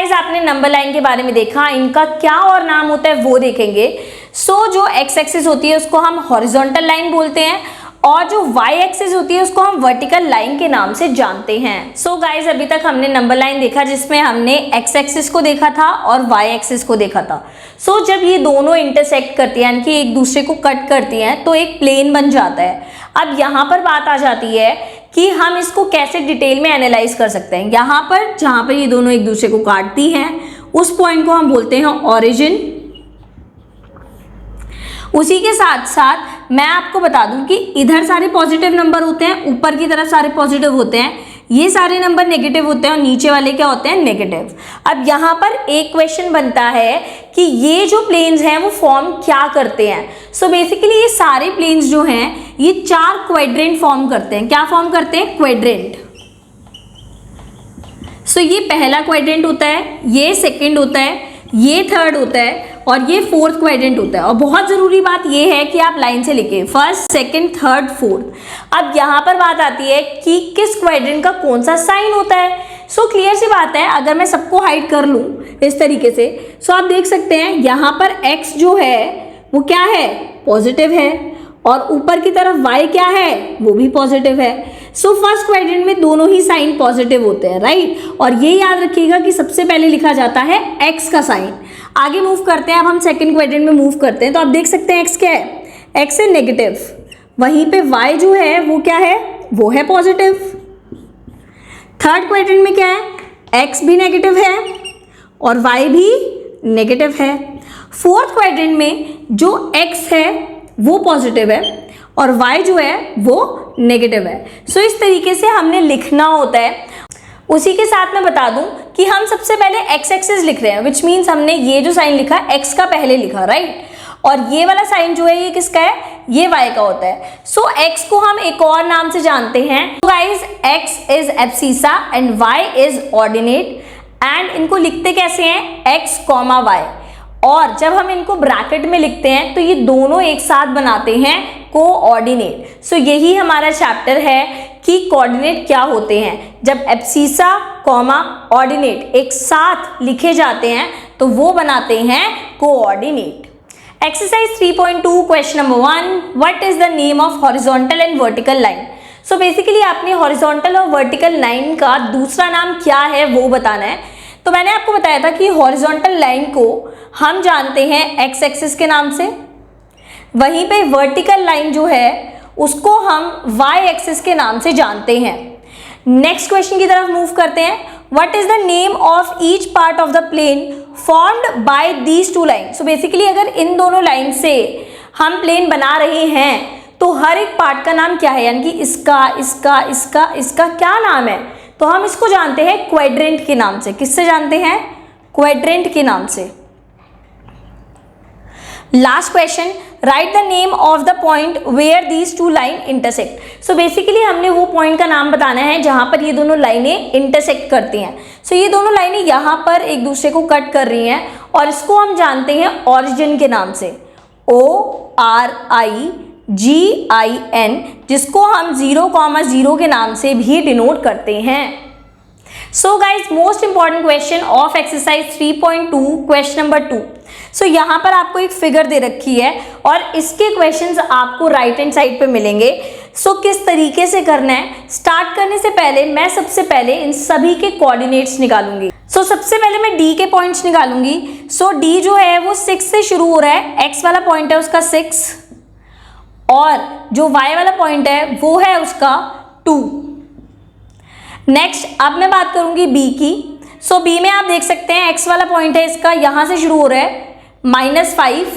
Guys आपने number line के बारे में देखा, इनका क्या और नाम होता है वो देखेंगे। जो एक्स एक्सिस होती है उसको हम हॉरिजॉन्टल लाइन बोलते हैं और जो वाई एक्सिस होती है उसको हम वर्टिकल लाइन के नाम से जानते हैं। गाइज अभी तक हमने नंबर लाइन देखा जिसमें हमने एक्स एक्सिस को देखा था और वाई एक्सिस को देखा था। जब ये दोनों इंटरसेक्ट करती हैं यानी कि एक दूसरे को कट करती हैं तो एक प्लेन बन जाता है। अब यहाँ पर बात आ जाती है कि हम इसको कैसे डिटेल में एनालाइज कर सकते हैं। यहाँ पर जहाँ पर ये दोनों एक दूसरे को काटती हैं उस पॉइंट को हम बोलते हैं ओरिजिन। उसी के साथ साथ मैं आपको बता दूं कि इधर सारे पॉजिटिव नंबर होते हैं, ऊपर की तरफ सारे पॉजिटिव होते हैं, ये सारे नंबर नेगेटिव होते हैं और नीचे वाले क्या होते हैं, नेगेटिव। अब यहाँ पर एक क्वेश्चन बनता है कि ये जो प्लेन्स हैं वो फॉर्म क्या करते हैं। बेसिकली ये सारे प्लेन्स जो हैं ये 4 क्वाड्रेंट फॉर्म करते हैं। क्या फॉर्म करते हैं, क्वाड्रेंट। ये पहला क्वाड्रेंट होता है, ये सेकेंड होता है, ये थर्ड होता है और ये फोर्थ क्वाड्रेंट होता है। और बहुत जरूरी बात ये है कि आप लाइन से लिखें, फर्स्ट सेकंड थर्ड फोर्थ। अब यहाँ पर बात आती है कि किस क्वाड्रेंट का कौन सा साइन होता है। क्लियर सी बात है, अगर मैं सबको हाइड कर लूँ इस तरीके से आप देख सकते हैं यहाँ पर x जो है वो क्या है, पॉजिटिव है और ऊपर की तरफ y क्या है, वो भी पॉजिटिव है। फर्स्ट क्वाड्रेंट में दोनों ही साइन पॉजिटिव होते हैं, राइट। और ये याद रखिएगा कि सबसे पहले लिखा जाता है x का साइन। आगे मूव करते हैं, अब हम सेकंड क्वाड्रेंट में मूव करते हैं तो आप देख सकते हैं x क्या है, x है नेगेटिव, वहीं पे y जो है वो क्या है, वो है पॉजिटिव। थर्ड क्वाड्रेंट में क्या है, x भी नेगेटिव है और y भी नेगेटिव है। फोर्थ क्वाड्रेंट में जो x है वो पॉजिटिव है और y जो है वो नेगेटिव है। इस तरीके से हमने लिखना होता है। उसी के साथ मैं बता दूं कि हम सबसे पहले x एक्सिस लिख रहे हैं, विच मीन्स हमने ये जो साइन लिखा x का पहले लिखा, राइट। और ये वाला साइन जो है ये किसका है, ये y का होता है। x को हम एक और नाम से जानते हैं। Guys x is abscissa and y is ordinate. And इनको लिखते कैसे हैं, x, y। और जब हम इनको ब्रैकेट में लिखते हैं तो ये दोनों एक साथ बनाते हैं कोऑर्डिनेट। यही हमारा चैप्टर है कि कोऑर्डिनेट क्या होते हैं। जब एब्सिसा ऑर्डिनेट एक साथ लिखे जाते हैं तो वो बनाते हैं coordinate. Exercise 3.2 question number 1, what is the name of horizontal and vertical line. Basically आपने हॉरिजॉन्टल और वर्टिकल लाइन का दूसरा नाम क्या है वो बताना है। तो मैंने आपको बताया था कि हॉरिजॉन्टल लाइन को हम जानते हैं एक्स एक्सिस के नाम से, वहीं पे वर्टिकल लाइन जो है उसको हम वाई एक्सिस के नाम से जानते हैं। नेक्स्ट क्वेश्चन की तरफ मूव करते हैं। What is the name of each part of the plane formed by these two line. Basically अगर इन दोनों लाइन से हम प्लेन बना रहे हैं तो हर एक पार्ट का नाम क्या है, यानी कि इसका इसका इसका इसका क्या नाम है, तो हम इसको जानते हैं क्वाड्रेंट के नाम से। किससे जानते हैं, क्वाड्रेंट के नाम से। Last question, write the name of the point where these two line intersect. Basically हमने वो पॉइंट का नाम बताना है जहां पर ये दोनों लाइनें इंटरसेक्ट करती हैं। ये दोनों लाइनें यहाँ पर एक दूसरे को कट कर रही हैं और इसको हम जानते हैं ओरिजिन के नाम से, ORIGIN, जिसको हम 0,0 के नाम से भी डिनोट करते हैं। Guys most important question of exercise 3.2 question number 2। यहाँ पर आपको एक फिगर दे रखी है और इसके क्वेश्चंस आपको राइट हैंड साइड पे मिलेंगे। किस तरीके से करना है, स्टार्ट करने से पहले मैं सबसे पहले इन सभी के कोऑर्डिनेट्स निकालूंगी। सबसे पहले मैं D के पॉइंट्स निकालूंगी। D जो है वो 6 से शुरू हो रहा है, x वाला पॉइंट है उसका 6 और जो y वाला पॉइंट है वो है उसका 2। नेक्स्ट अब मैं बात करूंगी B की। B में आप देख सकते हैं x वाला पॉइंट है इसका यहां से शुरू हो रहा है -5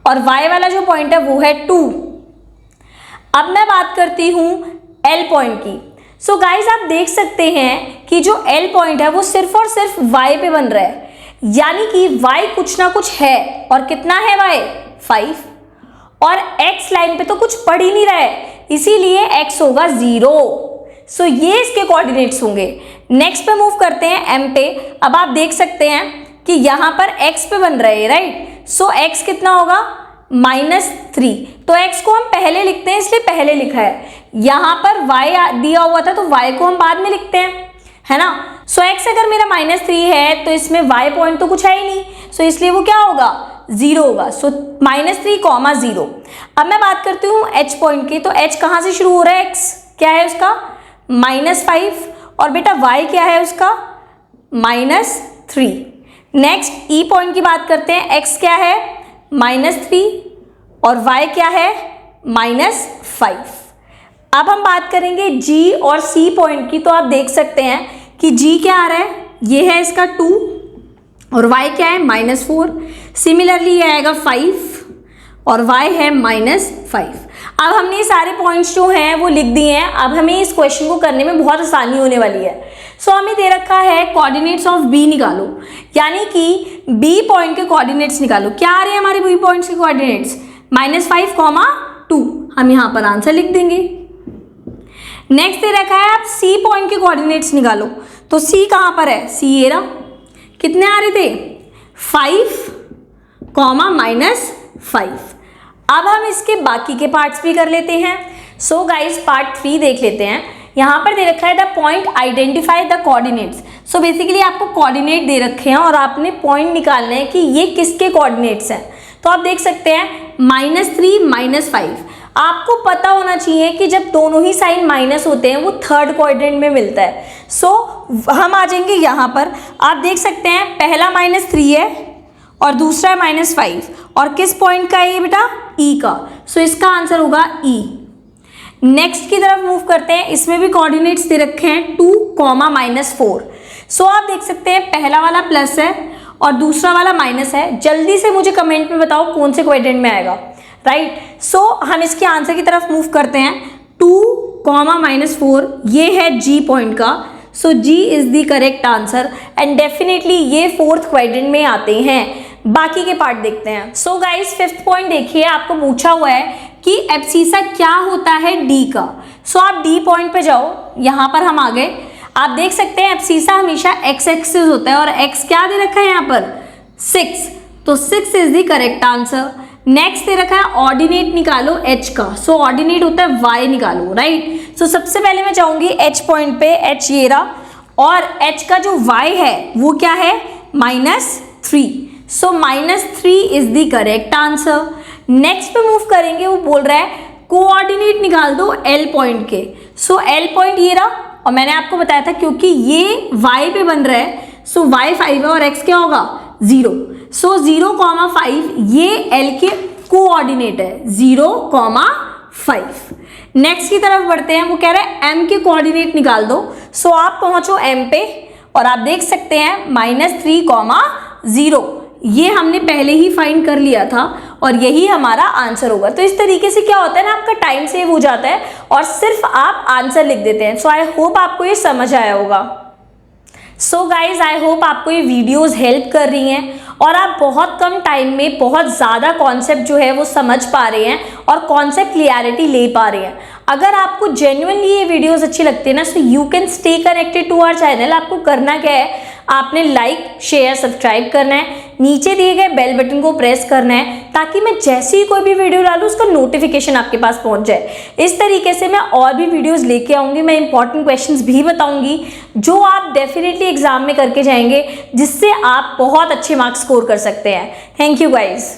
और y वाला जो पॉइंट है वो है 2। अब मैं बात करती हूं L पॉइंट की। गाइज आप देख सकते हैं कि जो L पॉइंट है वो सिर्फ और सिर्फ y पे बन रहा है, यानी कि y कुछ ना कुछ है और कितना है y, 5 और x लाइन पे तो कुछ पड़ ही नहीं रहा है, इसीलिए x होगा 0। ये इसके कोऑर्डिनेट्स होंगे। नेक्स्ट पे मूव करते हैं M पे। अब आप देख सकते हैं कि यहाँ पर x पे बन रहा है, राइट। x कितना होगा, -3। तो x को हम पहले लिखते हैं इसलिए पहले लिखा है। यहाँ पर y दिया हुआ था तो y को हम बाद में लिखते हैं, है ना। सो x अगर मेरा -3 है तो इसमें y पॉइंट तो कुछ है ही नहीं, सो इसलिए वो क्या होगा, 0 होगा। सो -3, 0। अब मैं बात करती हूँ h पॉइंट की, तो h कहाँ से शुरू हो रहा है, x क्या है उसका -5 और बेटा y क्या है उसका -3। नेक्स्ट e पॉइंट की बात करते हैं, x क्या है -3 और y क्या है -5। अब हम बात करेंगे g और c पॉइंट की, तो आप देख सकते हैं कि g क्या आ रहा है, ये है इसका 2 और y क्या है -4। सिमिलरली ये आएगा 5 और y है -5। अब हमने ये सारे पॉइंट्स जो हैं वो लिख दिए हैं। अब हमें इस क्वेश्चन को करने में बहुत आसानी होने वाली है। सो हमें दे रखा है कोऑर्डिनेट्स ऑफ b निकालो, यानी कि b पॉइंट के कोऑर्डिनेट्स निकालो। क्या आ रहे हैं हमारे b पॉइंट्स के कोऑर्डिनेट्स, -5, 2। हम यहाँ पर आंसर लिख देंगे। नेक्स्ट दे रखा है आप c पॉइंट के कोऑर्डिनेट्स निकालो, तो c कहाँ पर है, c ये रहा। कितने आ रहे थे, 5, -5। अब हम इसके बाकी के पार्ट्स भी कर लेते हैं। सो गाइस पार्ट 3 देख लेते हैं। यहाँ पर दे रखा है the point identify the coordinates. So basically आपको कोऑर्डिनेट दे रखे हैं और आपने पॉइंट निकालना है कि ये किसके कोऑर्डिनेट्स हैं। तो आप देख सकते हैं -3, -5। आपको पता होना चाहिए कि जब दोनों ही साइन माइनस होते हैं वो थर्ड क्वाड्रेंट में मिलता है। सो हम आ जाएंगे यहाँ पर, आप देख सकते हैं पहला -3 है और दूसरा है -5 और किस पॉइंट का है ये बेटा, E का। सो इसका आंसर होगा E। नेक्स्ट की तरफ मूव करते हैं, इसमें भी कोऑर्डिनेट्स दे रखे हैं 2, -4। सो आप देख सकते हैं पहला वाला प्लस है और दूसरा वाला माइनस है। जल्दी से मुझे कमेंट में बताओ कौन से क्वाड्रेंट में आएगा, राइट। सो हम इसके आंसर की तरफ मूव करते हैं। 2, -4 ये है G पॉइंट का। सो G is the correct answer and definitely ये 4th क्वाड्रेंट में आते हैं। बाकी के पार्ट देखते हैं। सो गाइस 5th पॉइंट देखिए, आपको पूछा हुआ है कि एब्सिसा क्या होता है D का। सो आप D पॉइंट पे जाओ, यहाँ पर हम आ गए। आप देख सकते हैं एब्सिसा हमेशा x एक्सिस होता है और x क्या दे रखा है यहाँ पर 6, तो 6 is the correct answer. Next दे रखा है ऑर्डिनेट निकालो h का। सो ऑर्डिनेट होता है y निकालो, राइट। सो सबसे पहले मैं जाऊंगी h पॉइंट पे, h ये रहा और h का जो y है वो क्या है -3। सो -3 is the correct answer. Next पे मूव करेंगे, वो बोल रहा है कोऑर्डिनेट निकाल दो L पॉइंट के। सो L पॉइंट ये रहा और मैंने आपको बताया था क्योंकि ये y पे बन रहा है, सो y 5 है और x क्या होगा 0। सो 0,5 ये L के कोऑर्डिनेट है, 0,5। नेक्स्ट की तरफ बढ़ते हैं, वो कह रहा है M के कोऑर्डिनेट निकाल दो। सो आप पहुंचो M पे और आप देख सकते हैं -3,0 ये हमने पहले ही फाइंड कर लिया था और यही हमारा आंसर होगा। तो इस तरीके से क्या होता है ना, आपका टाइम सेव हो जाता है और सिर्फ आप आंसर लिख देते हैं। सो आई होप आपको ये समझ आया होगा। सो गाइज आई होप आपको ये वीडियोस हेल्प कर रही हैं और आप बहुत कम टाइम में बहुत ज़्यादा कॉन्सेप्ट जो है वो समझ पा रहे हैं और कॉन्सेप्ट क्लियरिटी ले पा रहे हैं। अगर आपको जेन्युइनली ये वीडियोस अच्छी लगती है ना, so you can stay connected to our channel. आपको करना क्या है, आपने लाइक शेयर सब्सक्राइब करना है, नीचे दिए गए बेल बटन को प्रेस करना है ताकि मैं जैसे ही कोई भी वीडियो डालूँ उसका नोटिफिकेशन आपके पास पहुंच जाए। इस तरीके से मैं और भी वीडियोस लेके आऊँगी, मैं इंपॉर्टेंट क्वेश्चंस भी बताऊँगी जो आप डेफिनेटली एग्जाम में करके जाएंगे, जिससे आप बहुत अच्छे मार्क्स स्कोर कर सकते हैं। Thank you guys.